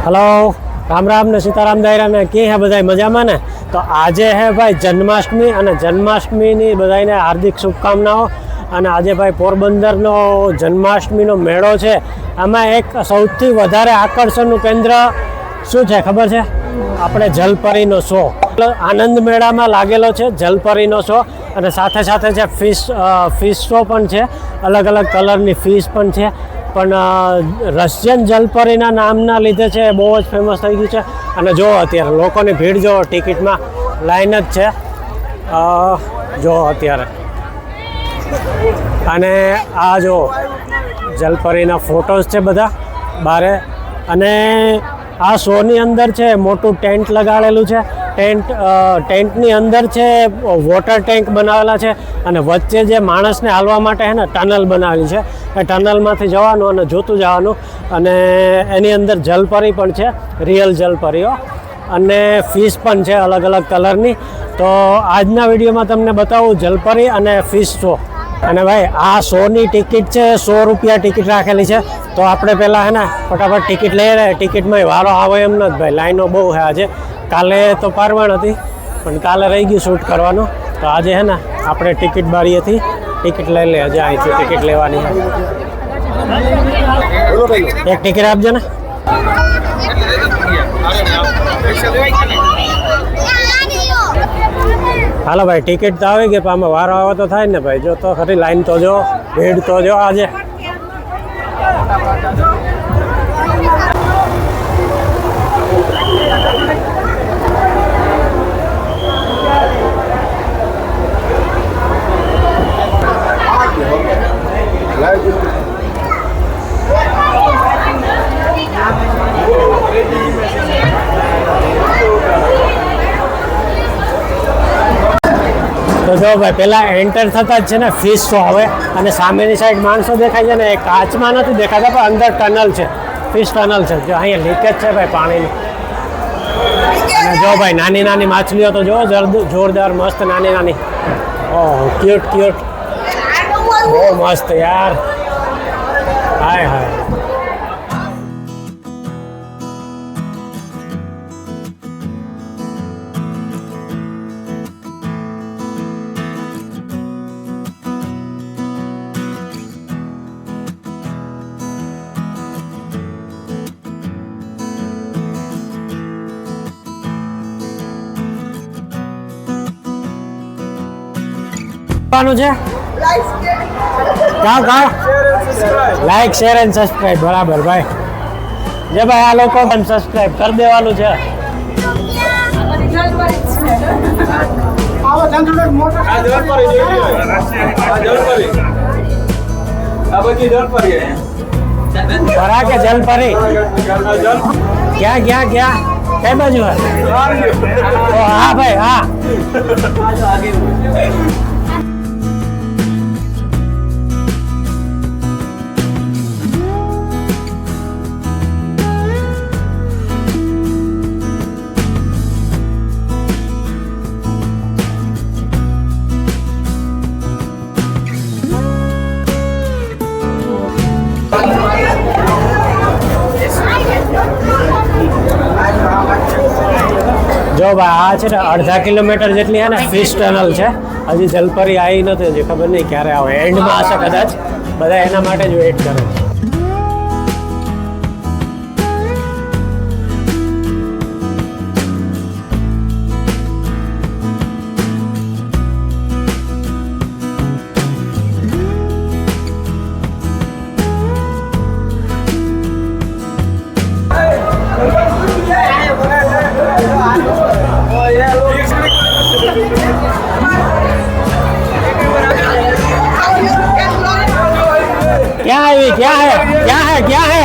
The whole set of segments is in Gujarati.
हेलो राम राम ने सीताराम दायरा ने के है बधाई मजा में ने। तो आज है भाई जन्माष्टमी और जन्माष्टमी ની બધાને હાર્દિક શુભકામનાઓ। અને આજે ભાઈ પોરબંદરનો જન્માષ્ટમીનો મેળો છે, આમાં એક સૌથી વધારે આકર્ષણનું કેન્દ્ર શું છે ખબર છે? આપણે જલપરીનો શો આનંદ મેળામાં લાગેલો છે, જલપરીનો શો। અને સાથે સાથે છે ફિશ શો પણ છે, અલગ અલગ કલરની ફિશ પણ છે। પણ રશિયન જલપરીના નામના લીધે છે બહુ જ ફેમસ થઈ ગયું છે। અને જો અત્યારે લોકોની ભીડ જો ટિકિટમાં લાઈન જ છે, જો અત્યારે। અને આ જો જલપરીના ફોટોઝ છે બધા બારે। અને આ શોની અંદર છે મોટું ટેન્ટ લગાડેલું છે। ટેન્ટની અંદર છે વોટર ટેન્ક બનાવેલા છે, અને વચ્ચે જે માણસને હાલવા માટે છે ને ટનલ બનાવેલી છે, એ ટનલમાંથી જવાનું અને જોતું જવાનું। અને એની અંદર જલપરી પણ છે, રિયલ જલપરીઓ, અને ફિશ પણ છે અલગ અલગ કલરની। તો આજના વિડીયોમાં તમને બતાવું જલપરી અને ફિશ શો। અને ભાઈ આ શોની ટિકિટ છે 100 રૂપિયા ટિકિટ રાખેલી છે। તો આપણે પહેલાં હે ને ફટાફટ ટિકિટ લઈ રહ્યા। ટિકિટમાં વારો આવે એમ નથી ભાઈ, લાઈનો બહુ છે આજે। કાલે તો પારવણ હતી પણ કાલે રહી ગયું શૂટ કરવાનું, તો આજે હે ને આપણે ટિકિટ બારીએથી ટિકિટ લઈ લે। હજી અહીંથી ટિકિટ લેવાની છે, એક ટિકિટ આપજો ને। હાલો ભાઈ, ટિકિટ તો આવી ગઈ, પણ આમાં વારો આવે તો થાય ને ભાઈ। જો તો ખરી લાઈન તો જો, ભીડ તો જો આજે। તો જો ભાઈ પહેલાં એન્ટર થતાં જ છે ને ફિશ શો આવે, અને સામેની સાઈડ માણસો દેખાય છે ને એ કાચમાં નથી દેખાતા, પણ અંદર ટનલ છે, ફિશ ટનલ છે। જો અહીંયા લીકેજ છે ભાઈ પાણીની। અને જો ભાઈ નાની નાની માછલીઓ તો જો જોરદાર મસ્ત નાની નાની, ઓહ ક્યુટ ક્યુટ, બહુ મસ્ત યાર, હાય હાય। છે લાઈક શેર એન્ડ સબસ્ક્રાઇબ, બરાબર ભાઈ। જે ભાઈ આ લોકો પણ સબસ્ક્રાઇબ કરી દેવાનું છે। ભરા કે જલપરી ક્યાં ક્યાં ક્યાં કઈ બાજુ? હા ભાઈ હા। જો ભાઈ આ છે ને 1/2 કિલોમીટર જેટલી છે ને ફિશ ટનલ છે। હજી જલપરી આવી નથી, હજી ખબર નહીં ક્યારે આવે, એન્ડમાં હશે કદાચ, બધા એના માટે જ વેઇટ કરે છે। क्या है ये, क्या है, क्या है, क्या है?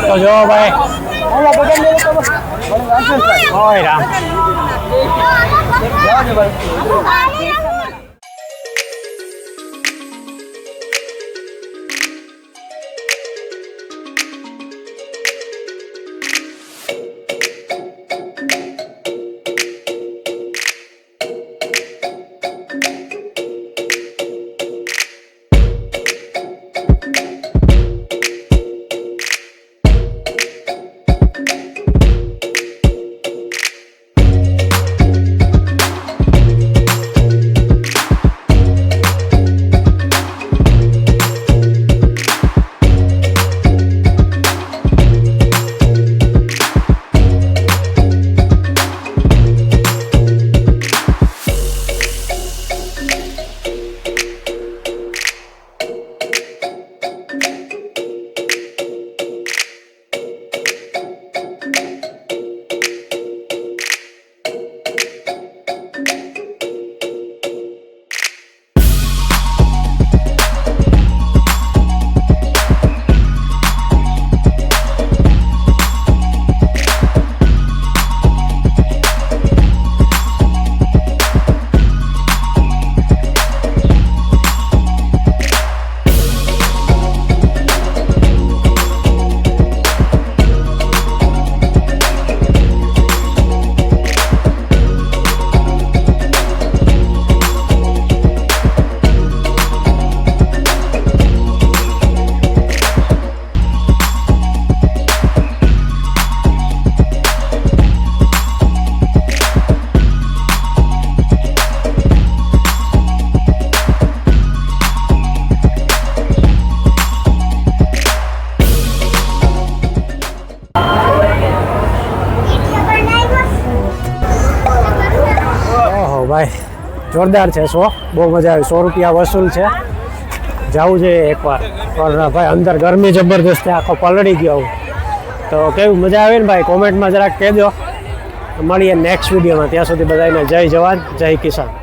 તો જો ભાઈ ઓય રામ ભાઈ જોરદાર છે શો, બહુ મજા આવી. 100 રૂપિયા વસૂલ છે, જવું જોઈએ એકવાર. પણ ભાઈ અંદર ગરમી જબરદસ્ત છે, આખો પલળી ગયો. તો કેવું મજા આવે ને ભાઈ, કોમેન્ટમાં જરાક કહેજો. મળીએ નેક્સ્ટ વિડીયોમાં. ત્યાં સુધી બધાને જય જવાન જય કિસાન.